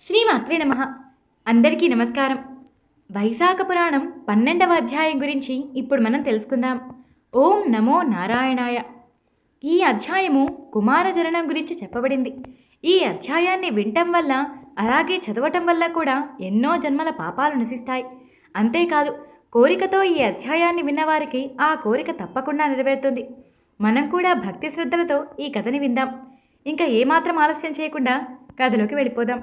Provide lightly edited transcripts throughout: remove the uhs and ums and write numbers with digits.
శ్రీమాత్రే నమః. అందరికీ నమస్కారం. వైశాఖ పురాణం 12వ అధ్యాయం గురించి ఇప్పుడు మనం తెలుసుకుందాం. ఓం నమో నారాయణాయ. ఈ అధ్యాయము కుమార జననం గురించి చెప్పబడింది. ఈ అధ్యాయాన్ని వినటం వల్ల అలాగే చదవటం వల్ల కూడా ఎన్నో జన్మల పాపాలు నశిస్తాయి. అంతేకాదు, కోరికతో ఈ అధ్యాయాన్ని విన్నవారికి ఆ కోరిక తప్పకుండా నెరవేరుతుంది. మనం కూడా భక్తి శ్రద్ధలతో ఈ కథని విందాం. ఇంకా ఏమాత్రం ఆలస్యం చేయకుండా కథలోకి వెళ్ళిపోదాం.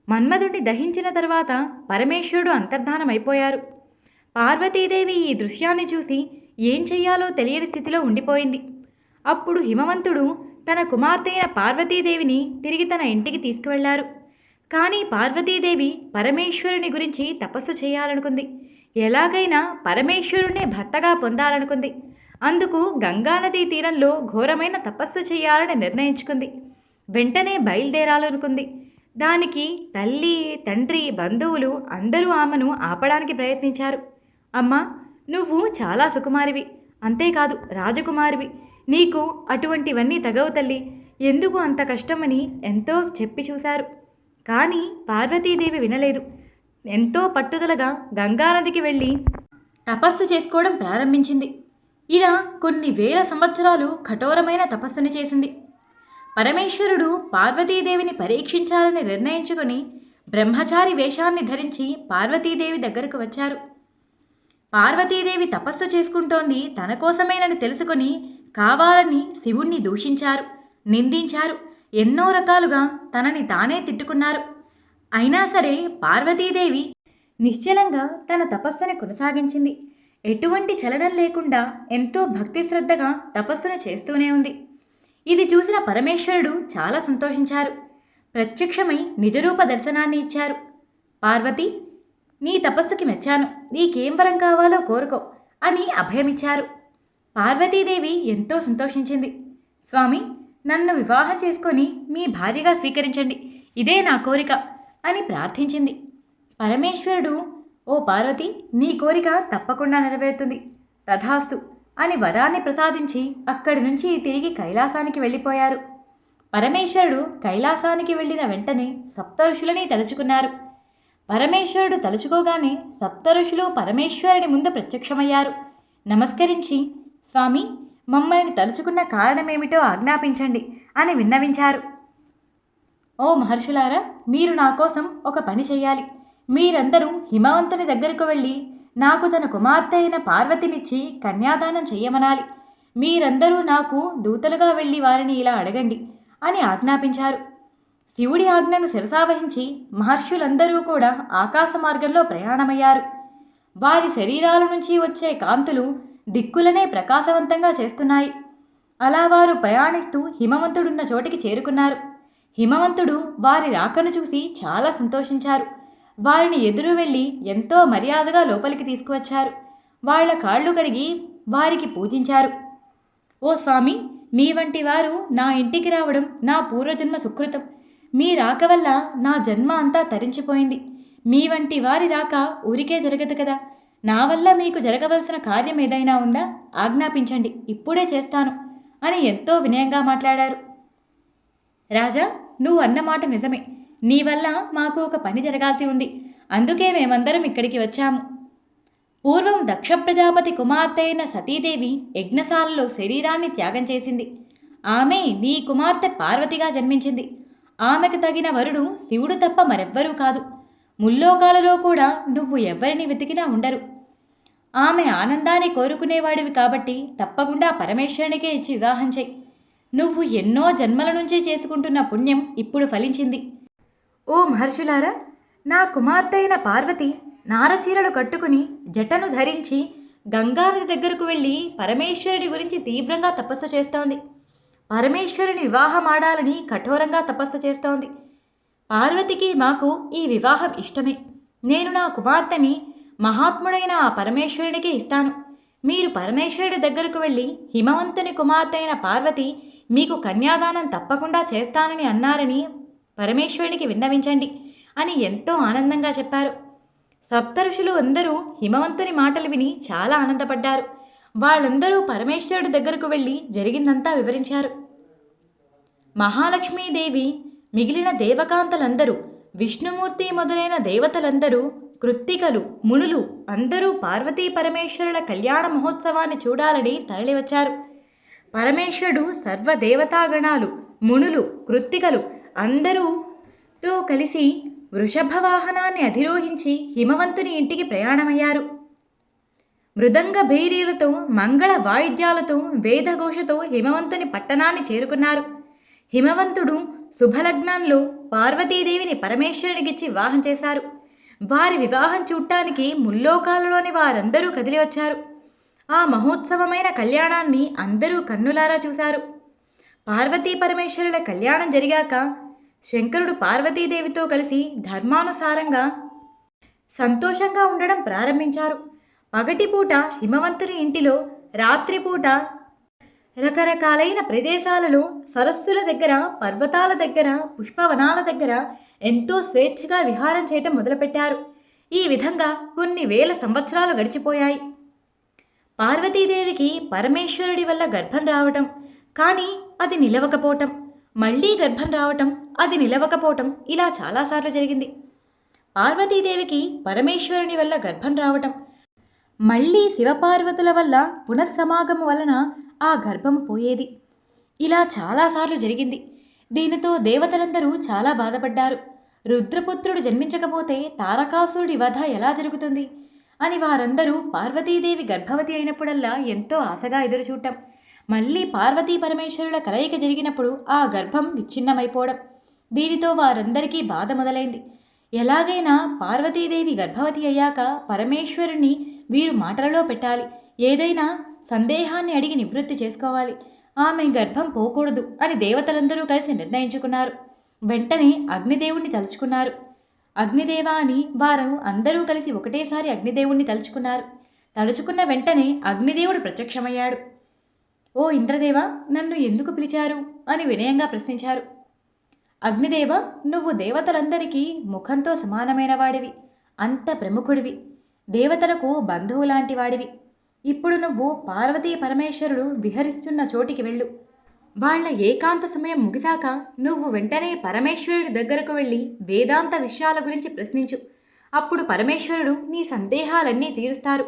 మన్మధుడిని దహించిన తర్వాత పరమేశ్వరుడు అంతర్ధానమైపోయారు. పార్వతీదేవి ఈ దృశ్యాన్ని చూసి ఏం చెయ్యాలో తెలియని స్థితిలో ఉండిపోయింది. అప్పుడు హిమవంతుడు తన కుమార్తె అయిన పార్వతీదేవిని తిరిగి తన ఇంటికి తీసుకువెళ్లారు. కానీ పార్వతీదేవి పరమేశ్వరుని గురించి తపస్సు చేయాలనుకుంది. ఎలాగైనా పరమేశ్వరుణ్ణే భర్తగా పొందాలనుకుంది. అందుకు గంగానదీ తీరంలో ఘోరమైన తపస్సు చేయాలని నిర్ణయించుకుంది. వెంటనే బయలుదేరాలనుకుంది. దానికి తల్లి, తండ్రి, బంధువులు అందరూ ఆమెను ఆపడానికి ప్రయత్నించారు. అమ్మా, నువ్వు చాలా సుకుమారివి, అంతేకాదు రాజకుమారివి. నీకు అటువంటివన్నీ తగవు తల్లి, ఎందుకు అంత కష్టమని ఎంతో చెప్పి చూశారు. కానీ పార్వతీదేవి వినలేదు. ఎంతో పట్టుదలగా గంగానదికి వెళ్ళి తపస్సు చేసుకోవడం ప్రారంభించింది. ఇలా కొన్ని వేల సంవత్సరాలు కఠోరమైన తపస్సుని చేసింది. పరమేశ్వరుడు పార్వతీదేవిని పరీక్షించాలని నిర్ణయించుకొని బ్రహ్మచారి వేషాన్ని ధరించి పార్వతీదేవి దగ్గరకు వచ్చారు. పార్వతీదేవి తపస్సు చేసుకుంటోంది తన కోసమేనని తెలుసుకొని కావాలని శివుణ్ణి దూషించారు, నిందించారు. ఎన్నో రకాలుగా తనని తానే తిట్టుకున్నారు. అయినా సరే పార్వతీదేవి నిశ్చలంగా తన తపస్సుని కొనసాగించింది. ఎటువంటి చలనం లేకుండా ఎంతో భక్తి శ్రద్ధగా తపస్సును చేస్తూనే ఉంది. ఇది చూసిన పరమేశ్వరుడు చాలా సంతోషించారు. ప్రత్యక్షమై నిజరూప దర్శనాన్ని ఇచ్చారు. పార్వతి, నీ తపస్సుకి మెచ్చాను, నీకేం వరం కావాలో కోరుకో అని అభయమిచ్చారు. పార్వతీదేవి ఎంతో సంతోషించింది. స్వామి, నన్ను వివాహం చేసుకొని మీ భార్యగా స్వీకరించండి, ఇదే నా కోరిక అని ప్రార్థించింది. పరమేశ్వరుడు, ఓ పార్వతి, నీ కోరిక తప్పకుండా నెరవేరుతుంది, తథాస్తు అని వరాన్ని ప్రసాదించి అక్కడి నుంచి తిరిగి కైలాసానికి వెళ్ళిపోయారు. పరమేశ్వరుడు కైలాసానికి వెళ్ళిన వెంటనే సప్తఋషులని తలుచుకున్నారు. పరమేశ్వరుడు తలుచుకోగానే సప్తఋషులు పరమేశ్వరుని ముందు ప్రత్యక్షమయ్యారు. నమస్కరించి, స్వామి, మమ్మల్ని తలుచుకున్న కారణమేమిటో ఆజ్ఞాపించండి అని విన్నవించారు. ఓ మహర్షులారా, మీరు నా కోసం ఒక పని చెయ్యాలి. మీరందరూ హిమవంతుని దగ్గరకు వెళ్ళి నాకు తన కుమార్తె అయిన పార్వతినిచ్చి కన్యాదానం చెయ్యమనాలి. మీరందరూ నాకు దూతలుగా వెళ్ళి వారిని ఇలా అడగండి అని ఆజ్ఞాపించారు. శివుడి ఆజ్ఞను శిరసావహించి మహర్షులందరూ కూడా ఆకాశ మార్గంలో ప్రయాణమయ్యారు. వారి శరీరాల నుంచి వచ్చే కాంతులు దిక్కులనే ప్రకాశవంతంగా చేస్తున్నాయి. అలా వారు ప్రయాణిస్తూ హిమవంతుడున్న చోటికి చేరుకున్నారు. హిమవంతుడు వారి రాకను చూసి చాలా సంతోషించారు. వారిని ఎదురు వెళ్ళి ఎంతో మర్యాదగా లోపలికి తీసుకువచ్చారు. వాళ్ల కాళ్ళు కడిగి వారికి పూజించారు. ఓ స్వామి, మీ వంటి వారు నా ఇంటికి రావడం నా పూర్వజన్మ సుకృతం. మీ రాక వల్ల నా జన్మ అంతా తరించిపోయింది. మీ వంటి వారి రాక ఊరికే జరగదు కదా. నా వల్ల మీకు జరగవలసిన కార్యం ఏదైనా ఉందా? ఆజ్ఞాపించండి, ఇప్పుడే చేస్తాను అని ఎంతో వినయంగా మాట్లాడారు. రాజా, నువ్వు అన్నమాట నిజమే. నీ వల్ల మాకు ఒక పని జరగాల్సి ఉంది. అందుకే మేమందరం ఇక్కడికి వచ్చాము. పూర్వం దక్ష ప్రజాపతి కుమార్తె అయిన సతీదేవి యజ్ఞశాలలో శరీరాన్ని త్యాగం చేసింది. ఆమె నీ కుమార్తె పార్వతిగా జన్మించింది. ఆమెకు తగిన వరుడు శివుడు తప్ప మరెవ్వరూ కాదు. ముల్లోకాలలో కూడా నువ్వు ఎవ్వరిని వెతికినా ఉండరు. ఆమె ఆనందాన్ని కోరుకునేవాడివి కాబట్టి తప్పకుండా పరమేశ్వరునికే ఇచ్చి వివాహం చెయ్యి. నువ్వు ఎన్నో జన్మల నుంచి చేసుకుంటున్న పుణ్యం ఇప్పుడు ఫలించింది. ఓ మహర్షులారా, నా కుమార్తె అయిన పార్వతి నారచీరలు కట్టుకుని జటను ధరించి గంగానది దగ్గరకు వెళ్ళి పరమేశ్వరుడి గురించి తీవ్రంగా తపస్సు చేస్తోంది. పరమేశ్వరుని వివాహం ఆడాలని కఠోరంగా తపస్సు చేస్తోంది. పార్వతికి మాకు ఈ వివాహం ఇష్టమే. నేను నా కుమార్తెని మహాత్ముడైన ఆ పరమేశ్వరుడికే ఇస్తాను. మీరు పరమేశ్వరుడి దగ్గరకు వెళ్ళి హిమవంతుని కుమార్తె అయిన పార్వతి మీకు కన్యాదానం తప్పకుండా చేస్తానని అన్నారని పరమేశ్వరునికి విన్నవించండి అని ఎంతో ఆనందంగా చెప్పారు. సప్తఋషులు అందరూ హిమవంతుని మాటలు విని చాలా ఆనందపడ్డారు. వాళ్ళందరూ పరమేశ్వరుడి దగ్గరకు వెళ్ళి జరిగిందంతా వివరించారు. మహాలక్ష్మీదేవి మిగిలిన దేవకాంతలందరూ విష్ణుమూర్తి మొదలైన దేవతలందరూ, కృత్తికలు, మునులు అందరూ పార్వతీ పరమేశ్వరుల కళ్యాణ మహోత్సవాన్ని చూడాలని తరలివచ్చారు. పరమేశ్వరుడు సర్వదేవతాగణాలు, మునులు, కృత్తికలు అందరూతో కలిసి వృషభ వాహనాన్ని అధిరోహించి హిమవంతుని ఇంటికి ప్రయాణమయ్యారు. మృదంగ భైరీలతో, మంగళ వాయిద్యాలతో, వేదఘోషతో హిమవంతుని పట్టణాన్ని చేరుకున్నారు. హిమవంతుడు శుభలగ్నంలో పార్వతీదేవిని పరమేశ్వరునికిచ్చి వివాహం చేశారు. వారి వివాహం చూడటానికి ముల్లోకాలలోని వారందరూ కదిలి వచ్చారు. ఆ మహోత్సవమైన కళ్యాణాన్ని అందరూ కన్నులారా చూశారు. పార్వతీ పరమేశ్వరుల కళ్యాణం జరిగాక శంకరుడు పార్వతీదేవితో కలిసి ధర్మానుసారంగా సంతోషంగా ఉండడం ప్రారంభించారు. పగటిపూట హిమవంతుని ఇంటిలో, రాత్రిపూట రకరకాలైన ప్రదేశాలలో, సరస్సుల దగ్గర, పర్వతాల దగ్గర, పుష్పవనాల దగ్గర ఎంతో స్వేచ్ఛగా విహారం చేయటం మొదలుపెట్టారు. ఈ విధంగా కొన్ని వేల సంవత్సరాలు గడిచిపోయాయి. పార్వతీదేవికి పరమేశ్వరుడి వల్ల గర్భం రావటం, కానీ అది నిలవకపోవటం, మళ్ళీ గర్భం రావటం, అది నిలవకపోవటం, ఇలా చాలాసార్లు జరిగింది. పార్వతీదేవికి పరమేశ్వరుని వల్ల గర్భం రావటం, మళ్ళీ శివపార్వతుల వల్ల పునఃసమాగము వలన ఆ గర్భము పోయేది. ఇలా చాలాసార్లు జరిగింది. దీనితో దేవతలందరూ చాలా బాధపడ్డారు. రుద్రపుత్రుడు జన్మించకపోతే తారకాసురుడి వధ ఎలా జరుగుతుంది అని వారందరూ పార్వతీదేవి గర్భవతి అయినప్పుడల్లా ఎంతో ఆశగా ఎదురుచూడటం, మళ్ళీ పార్వతీ పరమేశ్వరుల కలయిక జరిగినప్పుడు ఆ గర్భం విచ్ఛిన్నమైపోవడం, దీనితో వారందరికీ బాధ మొదలైంది. ఎలాగైనా పార్వతీదేవి గర్భవతి అయ్యాక పరమేశ్వరుణ్ణి వీరు మాటలలో పెట్టాలి, ఏదైనా సందేహాన్ని అడిగి నివృత్తి చేసుకోవాలి, ఆమె గర్భం పోకూడదు అని దేవతలందరూ కలిసి నిర్ణయించుకున్నారు. వెంటనే అగ్నిదేవుణ్ణి తలుచుకున్నారు. అగ్నిదేవా అని వారు అందరూ కలిసి ఒకటేసారి అగ్నిదేవుణ్ణి తలుచుకున్నారు. తలుచుకున్న వెంటనే అగ్నిదేవుడు ప్రత్యక్షమయ్యాడు. ఓ ఇంద్రదేవ, నన్ను ఎందుకు పిలిచారు అని వినయంగా ప్రశ్నించారు. అగ్నిదేవ, నువ్వు దేవతలందరికీ ముఖంతో సమానమైన వాడివి, అంత ప్రముఖుడివి, దేవతలకు బంధువులాంటి వాడివి. ఇప్పుడు నువ్వు పార్వతీ పరమేశ్వరుడు విహరిస్తున్న చోటికి వెళ్ళు. వాళ్ల ఏకాంత సమయం ముగిశాక నువ్వు వెంటనే పరమేశ్వరుడి దగ్గరకు వెళ్ళి వేదాంత విషయాల గురించి ప్రశ్నించు. అప్పుడు పరమేశ్వరుడు నీ సందేహాలన్నీ తీరుస్తారు.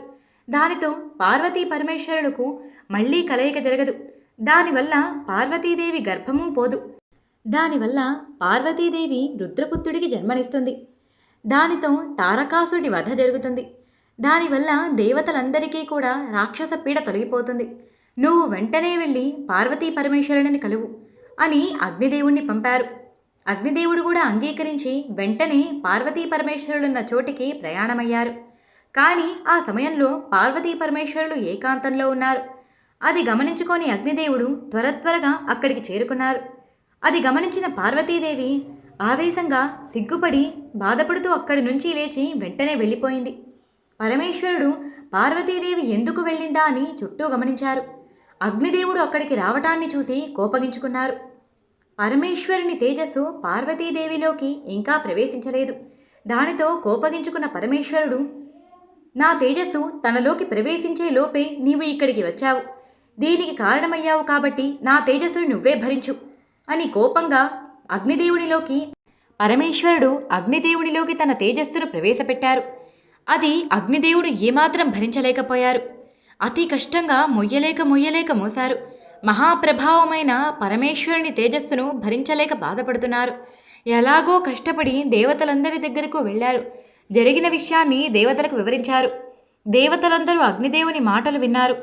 దానితో పార్వతీ పరమేశ్వరులకు మళ్ళీ కలయిక జరగదు. దానివల్ల పార్వతీదేవి గర్భము పోదు. దానివల్ల పార్వతీదేవి రుద్రపుత్రుడికి జన్మనిస్తుంది. దానితో తారకాసుడి వధ జరుగుతుంది. దానివల్ల దేవతలందరికీ కూడా రాక్షస పీడ తొలగిపోతుంది. నువ్వు వెంటనే వెళ్ళి పార్వతీ పరమేశ్వరుని కలువు అని అగ్నిదేవుణ్ణి పంపారు. అగ్నిదేవుడు కూడా అంగీకరించి వెంటనే పార్వతీ పరమేశ్వరులున్న చోటికి ప్రయాణమయ్యారు. కానీ ఆ సమయంలో పార్వతీ పరమేశ్వరులు ఏకాంతంలో ఉన్నారు. అది గమనించుకొని అగ్నిదేవుడు త్వరగా అక్కడికి చేరుకున్నారు. అది గమనించిన పార్వతీదేవి ఆవేశంగా సిగ్గుపడి బాధపడుతూ అక్కడి నుంచి లేచి వెంటనే వెళ్ళిపోయింది. పరమేశ్వరుడు పార్వతీదేవి ఎందుకు వెళ్ళిందా అని చుట్టూ గమనించారు. అగ్నిదేవుడు అక్కడికి రావటాన్ని చూసి కోపగించుకున్నారు. పరమేశ్వరుని తేజస్సు పార్వతీదేవిలోకి ఇంకా ప్రవేశించలేదు. దానితో కోపగించుకున్న పరమేశ్వరుడు, నా తేజస్సు తనలోకి ప్రవేశించే లోపే నీవు ఇక్కడికి వచ్చావు, దీనికి కారణమయ్యావు కాబట్టి నా తేజస్సును నువ్వే భరించు అని కోపంగా పరమేశ్వరుడు అగ్నిదేవునిలోకి తన తేజస్సును ప్రవేశపెట్టారు. అది అగ్నిదేవుడు ఏమాత్రం భరించలేకపోయారు. అతి కష్టంగా మొయ్యలేక మోశారు. మహాప్రభావమైన పరమేశ్వరుని తేజస్సును భరించలేక బాధపడుతున్నారు. ఎలాగో కష్టపడి దేవతలందరి దగ్గరకు వెళ్ళారు. జరిగిన విషయాన్ని దేవతలకు వివరించారు. దేవతలందరూ అగ్నిదేవుని మాటలు విన్నారు.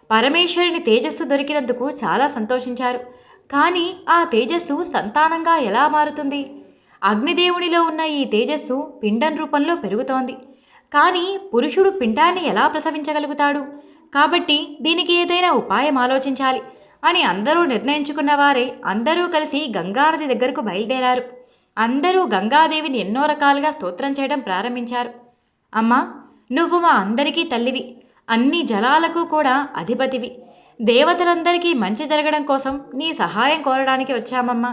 పరమేశ్వరుని తేజస్సు దొరికినందుకు చాలా సంతోషించారు. కానీ ఆ తేజస్సు సంతానంగా ఎలా మారుతుంది? అగ్నిదేవునిలో ఉన్న ఈ తేజస్సు పిండం రూపంలో పెరుగుతోంది. కానీ పురుషుడు పిండాన్ని ఎలా ప్రసవించగలుగుతాడు? కాబట్టి దీనికి ఏదైనా ఉపాయం ఆలోచించాలి అని అందరూ నిర్ణయించుకున్నవారే అందరూ కలిసి గంగానది దగ్గరకు బయలుదేరారు. అందరూ గంగాదేవిని ఎన్నో రకాలుగా స్తోత్రం చేయడం ప్రారంభించారు. అమ్మా, నువ్వు మా అందరికీ తల్లివి, అన్ని జలాలకు కూడా అధిపతివి. దేవతలందరికీ మంచి జరగడం కోసం నీ సహాయం కోరడానికి వచ్చామమ్మా.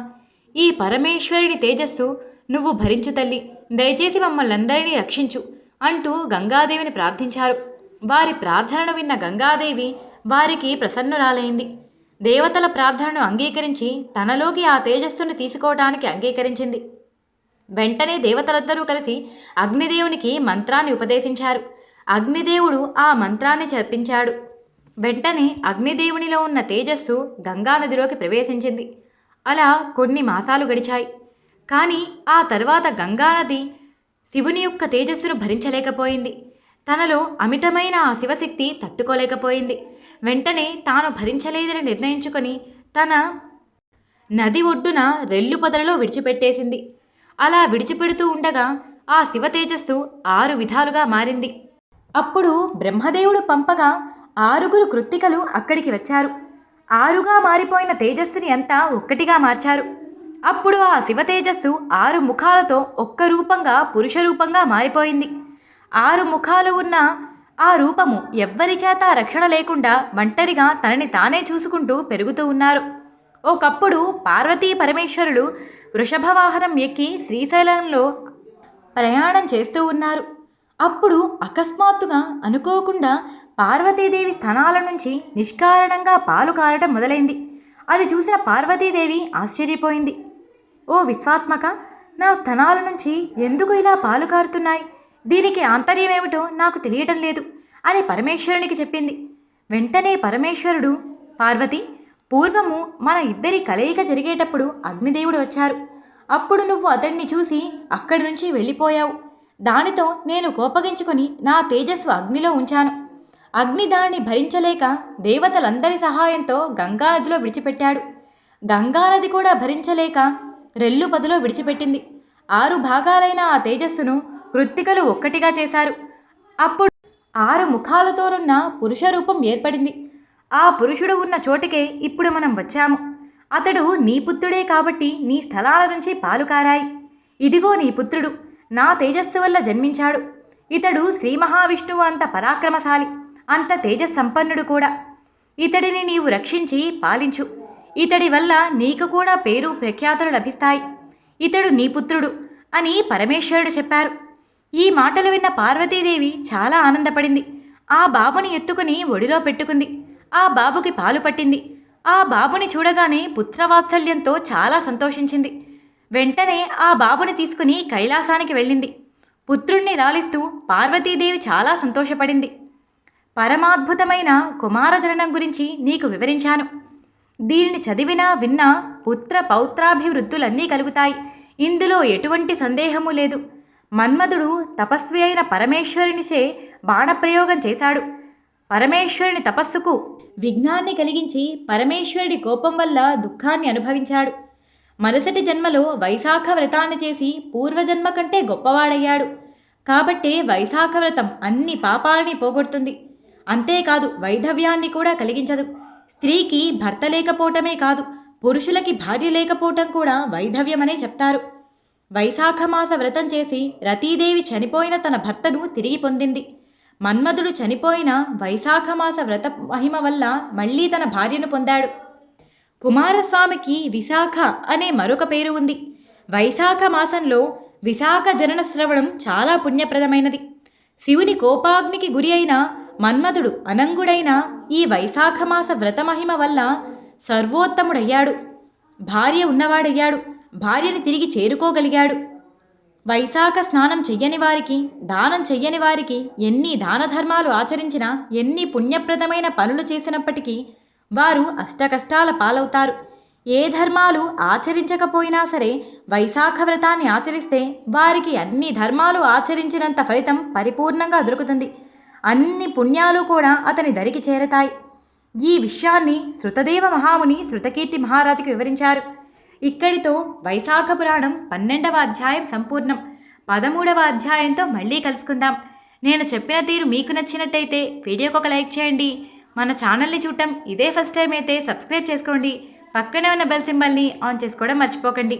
ఈ పరమేశ్వరుని తేజస్సు నువ్వు భరించు తల్లి, దయచేసి మమ్మల్నందరినీ రక్షించు అంటూ గంగాదేవిని ప్రార్థించారు. వారి ప్రార్థనను విన్న గంగాదేవి వారికి ప్రసన్నురాలైంది. దేవతల ప్రార్థనను అంగీకరించి తనలోకి ఆ తేజస్సును తీసుకోవటానికి అంగీకరించింది. వెంటనే దేవతలందరూ కలిసి అగ్నిదేవునికి మంత్రాన్ని ఉపదేశించారు. అగ్నిదేవుడు ఆ మంత్రాన్ని చెప్పించాడు. వెంటనే అగ్నిదేవునిలో ఉన్న తేజస్సు గంగానదిలోకి ప్రవేశించింది. అలా కొన్ని మాసాలు గడిచాయి. కానీ ఆ తర్వాత గంగానది శివుని యొక్క తేజస్సును భరించలేకపోయింది. తనలో అమితమైన ఆ శివశక్తి తట్టుకోలేకపోయింది. వెంటనే తాను భరించలేదని నిర్ణయించుకొని తన నది ఒడ్డున రెల్లు పొదలలో విడిచిపెట్టేసింది. అలా విడిచిపెడుతూ ఉండగా ఆ శివ తేజస్సు 6 విధాలుగా మారింది. అప్పుడు బ్రహ్మదేవుడు పంపగా 6 కృత్తికలు అక్కడికి వచ్చారు. 6గా మారిపోయిన తేజస్సుని అంతా ఒక్కటిగా మార్చారు. అప్పుడు ఆ శివ తేజస్సు 6 ముఖాలతో ఒక్క రూపంగా పురుష రూపంగా మారిపోయింది. 6 ముఖాలు ఉన్న ఆ రూపము ఎవ్వరి చేత రక్షణ లేకుండా ఒంటరిగా తనని తానే చూసుకుంటూ పెరుగుతూ ఉన్నారు. ఒకప్పుడు పార్వతీ పరమేశ్వరులు వృషభవాహనం ఎక్కి శ్రీశైలంలో ప్రయాణం చేస్తూ ఉన్నారు. అప్పుడు అకస్మాత్తుగా అనుకోకుండా పార్వతీదేవి స్థనాల నుంచి నిష్కారణంగా పాలు కారటం మొదలైంది. అది చూసిన పార్వతీదేవి ఆశ్చర్యపోయింది. ఓ విశ్వాత్మక, నా స్థనాల నుంచి ఎందుకు ఇలా పాలు కారుతున్నాయి? దీనికి ఆంతర్యమేమిటో నాకు తెలియటం లేదు అని పరమేశ్వరునికి చెప్పింది. వెంటనే పరమేశ్వరుడు, పార్వతి, పూర్వము మన ఇద్దరి కలయిక జరిగేటప్పుడు అగ్నిదేవుడు వచ్చారు. అప్పుడు నువ్వు అతడిని చూసి అక్కడి నుంచి వెళ్ళిపోయావు. దానితో నేను కోపగించుకొని నా తేజస్సు అగ్నిలో ఉంచాను. అగ్ని దానిని భరించలేక దేవతలందరి సహాయంతో గంగానదిలో విడిచిపెట్టాడు. గంగానది కూడా భరించలేక రెల్లు పదిలో విడిచిపెట్టింది. 6 భాగాలైన ఆ తేజస్సును కృత్తికలు ఒక్కటిగా చేశారు. అప్పుడు 6 ముఖాలతోనున్న పురుష రూపం ఏర్పడింది. ఆ పురుషుడు ఉన్న చోటికే ఇప్పుడు మనం వచ్చాము. అతడు నీ పుత్రుడే కాబట్టి నీ స్థలాల నుంచి పాలు కారాయి. ఇదిగో నీ పుత్రుడు నా తేజస్సు వల్ల జన్మించాడు. ఇతడు శ్రీ మహావిష్ణువు అంత పరాక్రమశాలి, అంత తేజస్సంపన్నుడు కూడా. ఇతడిని నీవు రక్షించి పాలించు. ఇతడి వల్ల నీకు కూడా పేరు ప్రఖ్యాతులు లభిస్తాయి. ఇతడు నీ పుత్రుడు అని పరమేశ్వరుడు చెప్పారు. ఈ మాటలు విన్న పార్వతీదేవి చాలా ఆనందపడింది. ఆ బాబుని ఎత్తుకుని ఒడిలో పెట్టుకుంది. ఆ బాబుకి పాలు పట్టింది. ఆ బాబుని చూడగానే పుత్రవాత్సల్యంతో చాలా సంతోషించింది. వెంటనే ఆ బాబుని తీసుకుని కైలాసానికి వెళ్ళింది. పుత్రుణ్ణి లాలిస్తూ పార్వతీదేవి చాలా సంతోషపడింది. పరమాద్భుతమైన కుమారజననం గురించి నీకు వివరించాను. దీనిని చదివినా విన్నా పుత్ర పౌత్రాభివృద్ధులన్నీ కలుగుతాయి. ఇందులో ఎటువంటి సందేహము లేదు. మన్మధుడు తపస్వి అయిన పరమేశ్వరునిచే బాణప్రయోగం చేశాడు. పరమేశ్వరుని తపస్సుకు విఘ్నాన్ని కలిగించి పరమేశ్వరుడి కోపం వల్ల దుఃఖాన్ని అనుభవించాడు. మరుసటి జన్మలో వైశాఖ వ్రతాన్ని చేసి పూర్వజన్మ కంటే గొప్పవాడయ్యాడు. కాబట్టే వైశాఖ వ్రతం అన్ని పాపాలని పోగొడుతుంది. అంతేకాదు, వైధవ్యాన్ని కూడా కలిగించదు. స్త్రీకి భర్త లేకపోవటమే కాదు, పురుషులకి భార్య లేకపోవటం కూడా వైధవ్యమనే చెప్తారు. వైశాఖమాస వ్రతం చేసి రతీదేవి చనిపోయిన తన భర్తను తిరిగి పొందింది. మన్మధుడు చనిపోయిన వైశాఖమాస వ్రత మహిమ వల్ల మళ్ళీ తన భార్యను పొందాడు. కుమారస్వామికి విశాఖ అనే మరొక పేరు ఉంది. వైశాఖ మాసంలో విశాఖ జనన శ్రవణం చాలా పుణ్యప్రదమైనది. శివుని కోపాగ్నికి గురి అయిన మన్మధుడు అనంగుడైన ఈ వైశాఖమాస వ్రతమహిమ వల్ల సర్వోత్తముడయ్యాడు. భార్య ఉన్నవాడయ్యాడు. భార్యని తిరిగి చేరుకోగలిగాడు. వైశాఖ స్నానం చెయ్యని వారికి, దానం చెయ్యని వారికి ఎన్ని దాన ధర్మాలు ఆచరించినా, ఎన్ని పుణ్యప్రదమైన పనులు చేసినప్పటికీ వారు అష్టకష్టాల పాలవుతారు. ఏ ధర్మాలు ఆచరించకపోయినా సరే వైశాఖ వ్రతాన్ని ఆచరిస్తే వారికి అన్ని ధర్మాలు ఆచరించినంత ఫలితం పరిపూర్ణంగా దొరుకుతుంది. అన్ని పుణ్యాలు కూడా అతని దరికి చేరతాయి. ఈ విషయాన్ని శృతదేవ మహాముని శృతకీర్తి మహారాజుకు వివరించారు. ఇక్కడితో వైశాఖ పురాణం 12వ అధ్యాయం సంపూర్ణం. 13వ అధ్యాయంతో మళ్ళీ కలుసుకుందాం. నేను చెప్పిన తీరు మీకు నచ్చినట్టయితే వీడియోకి ఒక లైక్ చేయండి. మన ఛానల్ని చూడటం ఇదే ఫస్ట్ టైం అయితే సబ్స్క్రైబ్ చేసుకోండి. పక్కనే ఉన్న బెల్ సింబల్ని ఆన్ చేసుకోవడం మర్చిపోకండి.